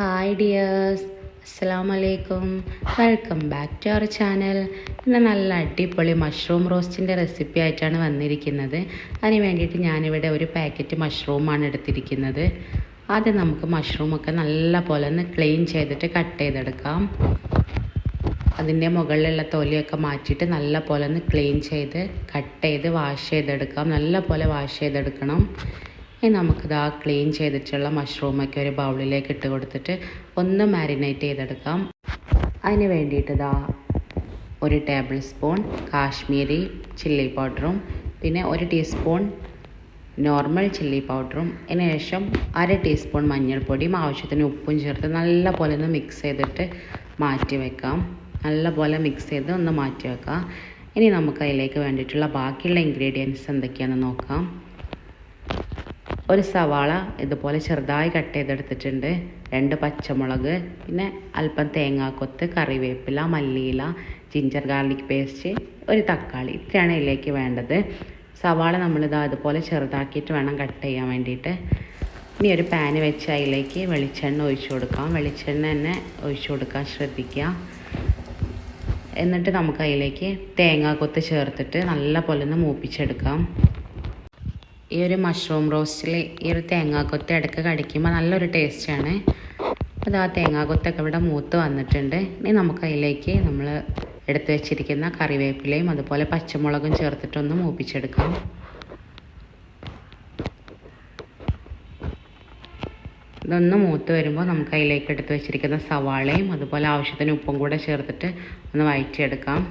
Hi dears, അസ്സലാമലൈക്കും. Welcome back to our channel. ഇന്ന് നല്ല അടിപൊളി മഷ്റൂം റോസ്റ്റിൻ്റെ റെസിപ്പി ആയിട്ടാണ് വന്നിരിക്കുന്നത്. അതിന് വേണ്ടിയിട്ട് ഞാനിവിടെ ഒരു പാക്കറ്റ് മഷ്റൂമാണ് എടുത്തിരിക്കുന്നത്. ആദ്യം നമുക്ക് മഷ്റൂമൊക്കെ നല്ല പോലെ ഒന്ന് ക്ലീൻ ചെയ്തിട്ട് കട്ട് ചെയ്തെടുക്കാം. അതിൻ്റെ മുകളിലുള്ള തൊലിയൊക്കെ മാറ്റിയിട്ട് നല്ല പോലെ ഒന്ന് ക്ലീൻ ചെയ്ത് കട്ട് ചെയ്ത് വാഷ് ചെയ്തെടുക്കാം. നല്ല പോലെ വാഷ് ചെയ്തെടുക്കണം. ഇനി നമുക്കിതാ ക്ലീൻ ചെയ്തിട്ടുള്ള മഷ്റൂമൊക്കെ ഒരു ബൗളിലേക്ക് ഇട്ട് കൊടുത്തിട്ട് ഒന്ന് മാരിനേറ്റ് ചെയ്തെടുക്കാം. അതിന് വേണ്ടിയിട്ട് ഒരു ടേബിൾ സ്പൂൺ കാശ്മീരി ചില്ലി പൗഡറും പിന്നെ 1 ടീസ്പൂൺ നോർമൽ ചില്ലി പൗഡറും അതിന് ശേഷം 1/2 ടീസ്പൂൺ മഞ്ഞൾപ്പൊടിയും ആവശ്യത്തിന് ഉപ്പും ചേർത്ത് നല്ല പോലെ ഒന്ന് മിക്സ് ചെയ്തിട്ട് മാറ്റി വെക്കാം. നല്ല പോലെ മിക്സ് ചെയ്ത് ഒന്ന് മാറ്റി വെക്കാം. ഇനി നമുക്ക് അതിലേക്ക് വേണ്ടിയിട്ടുള്ള ബാക്കിയുള്ള ഇൻഗ്രീഡിയൻസ് എന്തൊക്കെയാണെന്ന് നോക്കാം. ഒരു സവാള ഇതുപോലെ ചെറുതായി കട്ട് ചെയ്തെടുത്തിട്ടുണ്ട്, 2 പച്ചമുളക്, പിന്നെ അല്പം തേങ്ങാക്കൊത്ത്, കറിവേപ്പില, മല്ലിയില, ജിഞ്ചർ ഗാർലിക് പേസ്റ്റ്, ഒരു തക്കാളി. ഇത്രയാണ് ഇതിലേക്ക് വേണ്ടത്. സവാള നമ്മളിതാ അതുപോലെ ചെറുതാക്കിയിട്ട് വേണം കട്ട് ചെയ്യാൻ വേണ്ടിയിട്ട്. ഇനി ഒരു പാന് വെച്ച് അതിലേക്ക് വെളിച്ചെണ്ണ ഒഴിച്ചു കൊടുക്കാം. വെളിച്ചെണ്ണ തന്നെ ഒഴിച്ചു കൊടുക്കാൻ ശ്രദ്ധിക്കുക. എന്നിട്ട് നമുക്ക് അതിലേക്ക് തേങ്ങാക്കൊത്ത് ചേർത്തിട്ട് നല്ല പോലെ ഒന്ന് മൂപ്പിച്ചെടുക്കാം. ഈ ഒരു മഷ്റൂം റോസ്റ്റിൽ ഈ ഒരു തേങ്ങാക്കൊത്ത് ഇടയ്ക്ക് കടിക്കുമ്പോൾ നല്ലൊരു ടേസ്റ്റാണ്. അത് ആ തേങ്ങാക്കൊത്തൊക്കെ ഇവിടെ മൂത്ത് വന്നിട്ടുണ്ട്. ഇനി നമുക്ക് അതിലേക്ക് നമ്മൾ എടുത്ത് വെച്ചിരിക്കുന്ന കറിവേപ്പിലയും അതുപോലെ പച്ചമുളകും ചേർത്തിട്ടൊന്ന് മൂപ്പിച്ചെടുക്കാം. ഇതൊന്ന് മൂത്ത് വരുമ്പോൾ നമുക്ക് അതിലേക്ക് എടുത്ത് വെച്ചിരിക്കുന്ന സവാളയും അതുപോലെ ആവശ്യത്തിന് ഉപ്പും കൂടെ ചേർത്തിട്ട് ഒന്ന് വഴറ്റിയെടുക്കാം.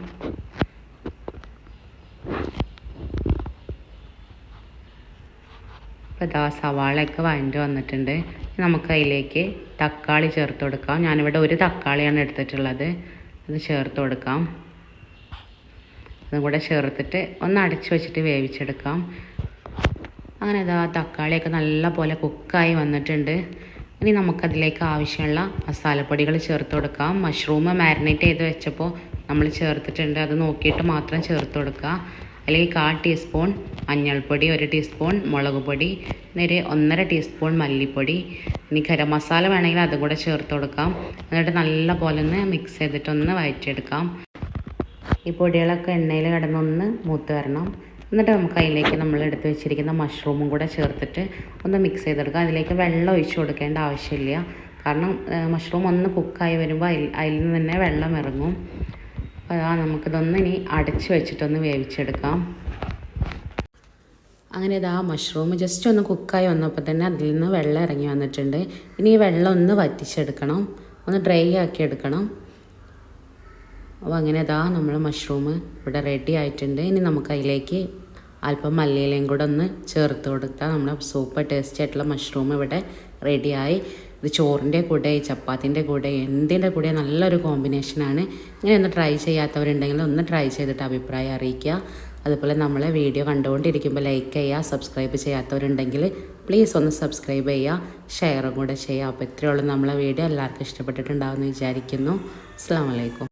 അപ്പോൾ സവാളയൊക്കെ വഴണ്ട് വന്നിട്ടുണ്ട്. നമുക്ക് അതിലേക്ക് തക്കാളി ചേർത്ത് കൊടുക്കാം. ഞാനിവിടെ ഒരു തക്കാളിയാണ് എടുത്തിട്ടുള്ളത്. അത് ചേർത്ത് കൊടുക്കാം. അതും കൂടെ ചേർത്തിട്ട് ഒന്ന് അടച്ച് വെച്ചിട്ട് വേവിച്ചെടുക്കാം. അങ്ങനെ തക്കാളിയൊക്കെ നല്ല പോലെ കുക്കായി വന്നിട്ടുണ്ട്. ഇനി നമുക്കതിലേക്ക് ആവശ്യമുള്ള മസാലപ്പൊടികൾ ചേർത്ത് കൊടുക്കാം. മഷ്റൂം മാരിനേറ്റ് ചെയ്ത് വെച്ചപ്പോൾ നമ്മൾ ചേർത്തിട്ടുണ്ട്, അത് നോക്കിയിട്ട് മാത്രം ചേർത്ത് കൊടുക്കുക. അല്ലെങ്കിൽ 1/4 ടീസ്പൂൺ മഞ്ഞൾപ്പൊടി, 1 ടീസ്പൂൺ മുളക് പൊടി, ഒരു 1.5 ടീസ്പൂൺ മല്ലിപ്പൊടി. ഇനി ഗരം മസാല വേണമെങ്കിൽ അതും കൂടെ ചേർത്ത് കൊടുക്കാം. എന്നിട്ട് നല്ല പോലെ ഒന്ന് മിക്സ് ചെയ്തിട്ടൊന്ന് വഴറ്റിയെടുക്കാം. ഈ പൊടികളൊക്കെ എണ്ണയിൽ കിടന്നൊന്ന് മൂത്ത് വരണം. എന്നിട്ട് നമുക്ക് അതിലേക്ക് നമ്മൾ എടുത്ത് വെച്ചിരിക്കുന്ന മഷ്റൂമും കൂടെ ചേർത്തിട്ട് ഒന്ന് മിക്സ് ചെയ്തെടുക്കാം. അതിലേക്ക് വെള്ളം ഒഴിച്ചു കൊടുക്കേണ്ട ആവശ്യമില്ല, കാരണം മഷ്റൂം ഒന്ന് കുക്കായി വരുമ്പോൾ അതിൽ നിന്ന് തന്നെ വെള്ളം ഇറങ്ങും. അപ്പോൾ നമുക്കിതൊന്ന് ഇനി അടച്ച് വെച്ചിട്ടൊന്ന് വേവിച്ചെടുക്കാം. അങ്ങനെ മഷ്റൂം ജസ്റ്റ് ഒന്ന് കുക്കായി വന്നപ്പോൾ തന്നെ അതിൽ നിന്ന് വെള്ളം ഇറങ്ങി വന്നിട്ടുണ്ട്. ഇനി ഈ വെള്ളം ഒന്ന് വറ്റിച്ചെടുക്കണം, ഒന്ന് ഡ്രൈ ആക്കി എടുക്കണം. അപ്പോൾ അങ്ങനെ നമ്മൾ മഷ്റൂം ഇവിടെ റെഡി ആയിട്ടുണ്ട്. ഇനി നമുക്ക് അതിലേക്ക് അല്പം മല്ലിയിലയും കൂടെ ഒന്ന് ചേർത്ത് കൊടുത്താൽ നമ്മുടെ സൂപ്പർ ടേസ്റ്റി ആയിട്ടുള്ള മഷ്റൂം ഇവിടെ റെഡിയായി. ഇത് ചോറിൻ്റെ കൂടെ, ചപ്പാത്തിൻ്റെ കൂടെ, എന്തിൻ്റെ കൂടെ നല്ലൊരു കോമ്പിനേഷനാണ്. ഇങ്ങനെ ഒന്ന് ട്രൈ ചെയ്യാത്തവരുണ്ടെങ്കിൽ ഒന്ന് ട്രൈ ചെയ്തിട്ട് അഭിപ്രായം അറിയിക്കുക. അതുപോലെ നമ്മളെ വീഡിയോ കണ്ടുകൊണ്ടിരിക്കുമ്പോൾ ലൈക്ക് ചെയ്യുക. സബ്സ്ക്രൈബ് ചെയ്യാത്തവരുണ്ടെങ്കിൽ പ്ലീസ് ഒന്ന് സബ്സ്ക്രൈബ് ചെയ്യുക, ഷെയറും കൂടെ ചെയ്യുക. അപ്പോൾ ഇത്രയേ ഉള്ളൂ നമ്മളെ വീഡിയോ. എല്ലാവർക്കും ഇഷ്ടപ്പെട്ടിട്ടുണ്ടാവുമെന്ന് വിചാരിക്കുന്നു. അസ്സലാമു അലൈക്കും.